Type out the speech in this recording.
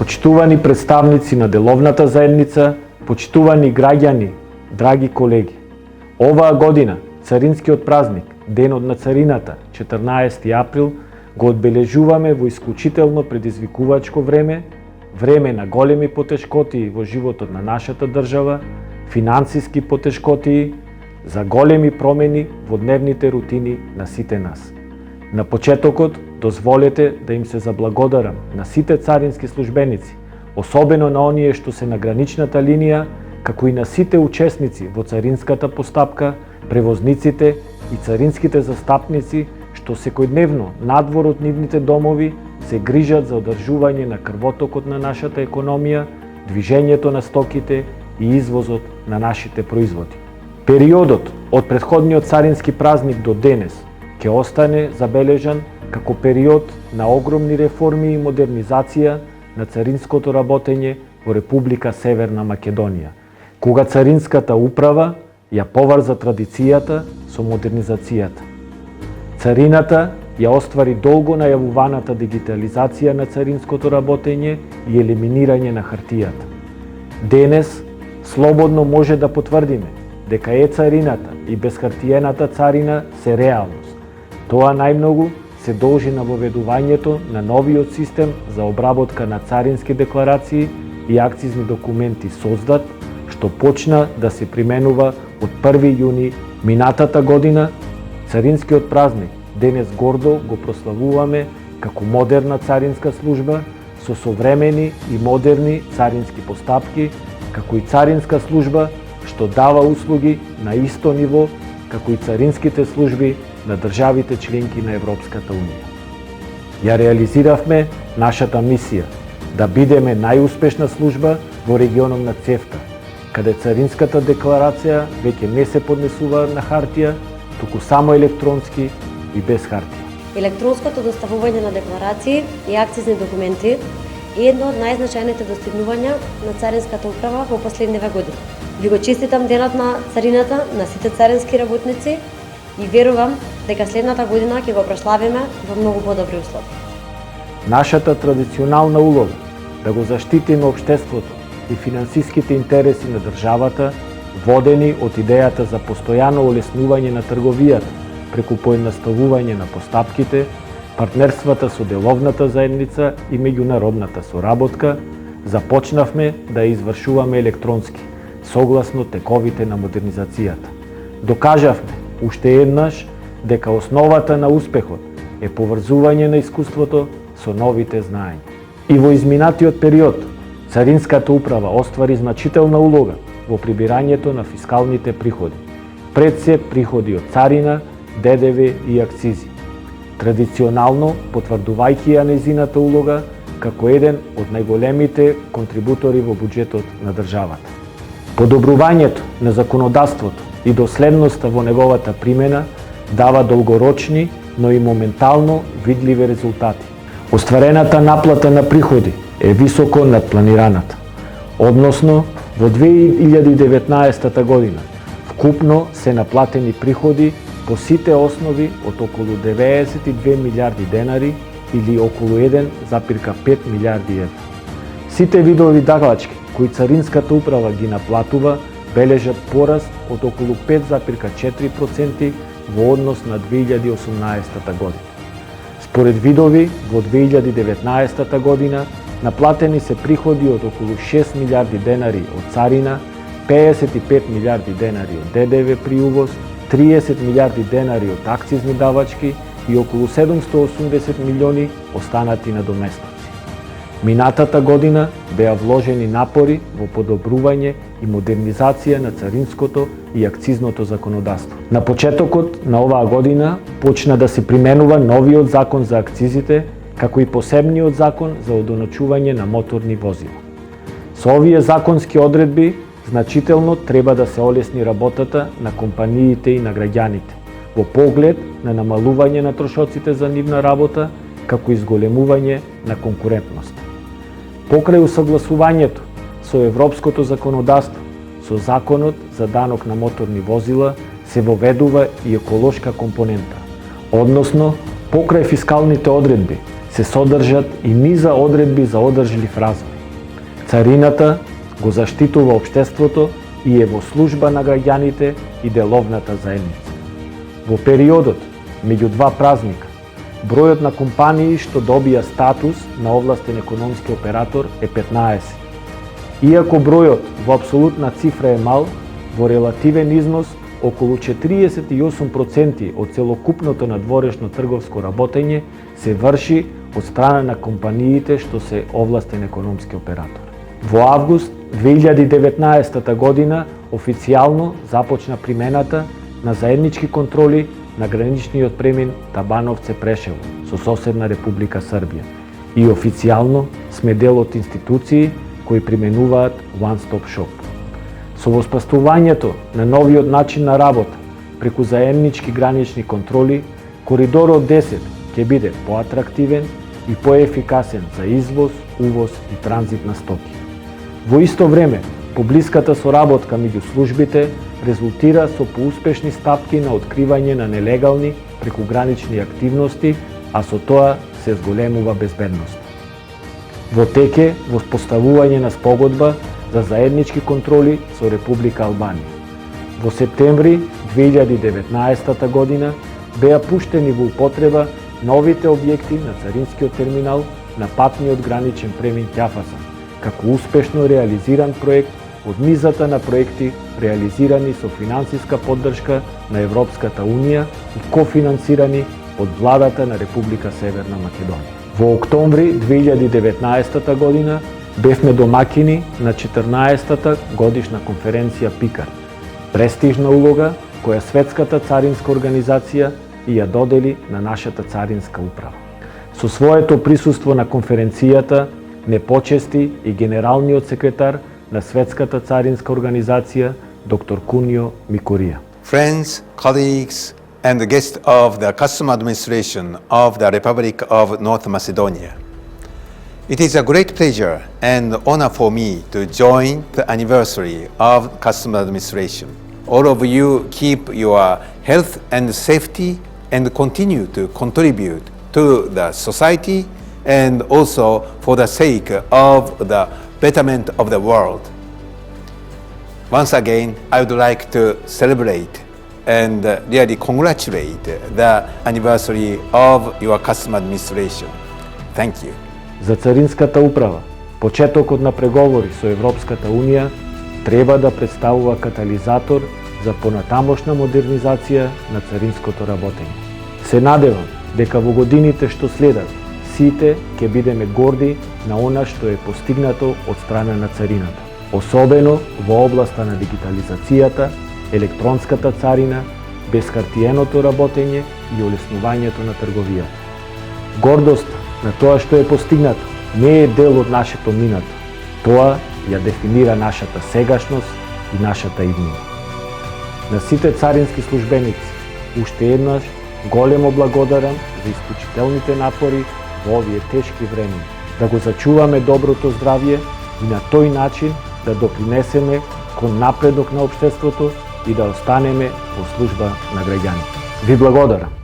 Почитувани представници на деловната заедница, почитувани граѓани, драги колеги, оваа година царинскиот празник, Денот на царината, 14 април, го одбележуваме во исклучително предизвикувачко време, време на големи потешкотии во животот на нашата држава, финансиски потешкотии, за големи промени во дневните рутини на сите нас. На почетокот, дозволете да им се заблагодарам на сите царински службеници, особено на оние што се на граничната линија, како и на сите учесници во царинската постапка, превозниците и царинските застапници, што секојдневно надвор од нивните домови се грижат за одржување на крвотокот на нашата економија, движењето на стоките и извозот на нашите производи. Периодот од претходниот царински празник до денес ќе остане забележан како период на огромни реформи и модернизација на царинското работење во Република Северна Македонија, кога царинската управа ја поврза традицијата со модернизацијата. Царината ја оствари долго најавуваната дигитализација на царинското работење и елиминирање на хартијата. Денес слободно може да потврдиме дека царината и безхартиената царина се реалност. Тоа најмногу се должи на воведувањето на новиот систем за обработка на царински декларации и акцизни документи СОЗДАТ, што почна да се применува од 1 јуни минатата година. Царинскиот празник денес гордо го прославуваме како модерна царинска служба со современи и модерни царински постапки, како и царинска служба што дава услуги на исто ниво како и царинските служби на државите членки на Европската унија. Ја реализиравме нашата мисија да бидеме најуспешна служба во регионот на ЦЕФТА, каде царинската декларација веќе не се поднесува на хартија, туку само електронски и без хартија. Електронското доставување на декларации и акцизни документи е едно од најзначајните достигнувања на царинската управа во последниве години. Ви го честитам Денот на царината на сите царински работници и верувам дека следната година ќе го прославиме во многу подобри услови. Нашата традиционална улога да го заштитиме општеството и финансиските интереси на државата, водени од идејата за постојано олеснување на трговијата преку поедноставување на постапките, партнерствата со деловната заедница и меѓународната соработка, започнавме да извршуваме електронски, согласно тековите на модернизацијата. Докажавме уште еднаш дека основата на успехот е поврзување на искуството со новите знаења. И во изминатиот период, царинската управа оствари значителна улога во прибирањето на фискалните приходи, пред се приходи од царина, ДДВ и акцизи. Традиционално потврдувајќи ја нејзината улога како еден од најголемите контрибутори во буџетот на државата. Подобрувањето на законодавството и доследноста во неговата примена дава долгорочни, но и моментално видливи резултати. Остварената наплата на приходи е високо над планираната. Односно, во 2019 година вкупно се наплатени приходи по сите основи од околу 92 милиарди денари или околу 1,5 милиарди евра. Сите видови давачки кои царинската управа ги наплатува бележат пораст од околу 5,4% во однос на 2018 година. Според видови, во 2019 година наплатени се приходи од околу 6 милиарди денари од царина, 55 милиарди денари од ДДВ при увоз, 30 милиарди денари од акцизни давачки и околу 780 милиони останати на доместаци. Минатата година беа вложени напори во подобрување и модернизација на царинското и акцизното законодавство. На почетокот на оваа година почна да се применува новиот закон за акцизите, како и посебниот закон за одоначување на моторни возила. Со овие законски одредби значително треба да се олесни работата на компаниите и на граѓаните, во поглед на намалување на трошоците за нивна работа, како изголемување на конкурентност. Покрај усагласувањето со европското законодавство, со законот за данок на моторни возила се воведува и еколошка компонента, односно покрај фискалните одредби се содржат и низа одредби за одржлив развој. Царината го заштитува општеството и е во служба на граѓаните и деловната заедница. Во периодот меѓу два празника, бројот на компании што добија статус на овластен економски оператор е 15. Иако бројот во апсолутна цифра е мал, во релативен износ околу 48% од целокупното надворешно трговско работење се врши од страна на компаниите што се овластен економски оператор. Во август 2019 година официјално започна примената на заеднички контроли на граничниот премин Табановце-Прешево со соседна Република Србија и официјално сме дел од институции кои применуваат One Stop Shop. Со воспоставувањето на новиот начин на работа преку заеднички гранични контроли, коридорот 10 ќе биде поатрактивен и поефикасен за извоз, увоз и транзит на стоки. Во исто време, поблиската соработка меѓу службите резултира со поуспешни стапки на откривање на нелегални прекугранични активности, а со тоа се зголемува безбедност. Во тек е воспоставување на спогодба за заеднички контроли со Република Албанија. Во септември 2019 година беа пуштени во употреба новите објекти на царинскиот терминал на патниот граничен премин Ќафасан, како успешно реализиран проект од низата на проекти реализирани со финансиска поддршка на Европската Унија и кофинансирани од владата на Република Северна Македонија. Во октомври 2019 година бевме домакини на 14-та годишна конференција ПИКАР, престижна улога која Светската царинска организација и ја додели на нашата царинска управа. Со своето присуство на конференцијата не почести и генералниот секретар на Светската царинска организација доктор Кунио Микурија. Friends, colleagues, and the guests of the Customs Administration of the Republic of North Macedonia. It is a great pleasure and honor for me to join the anniversary of Customs Administration. All of you keep your health and safety and continue to contribute to the society and also for the sake of the betterment of the world. Once again, I would like to celebrate and really congratulate the anniversary of your Customs Administration. Thank you. За Царинската управа, почетокот на преговори со Европската Унија треба да представува катализатор за понатамошна модернизација на царинското работење. Се надевам дека во годините што следат сите ќе бидеме горди на она што е постигнато од страна на царината, особено во областа на дигитализацијата, електронската царина, безхартиеното работење и олеснувањето на трговијата. Гордост на тоа што е постигнато не е дел од нашето минато. Тоа ја дефинира нашата сегашност и нашата иднина. На сите царински службеници, уште еднаш големо благодарам за исклучителните напори во овие тешки времења. Да го зачуваме доброто здравје и на тој начин да допринесеме кон напредок на општеството и да останеме во служба на граѓаните. Ви благодарам.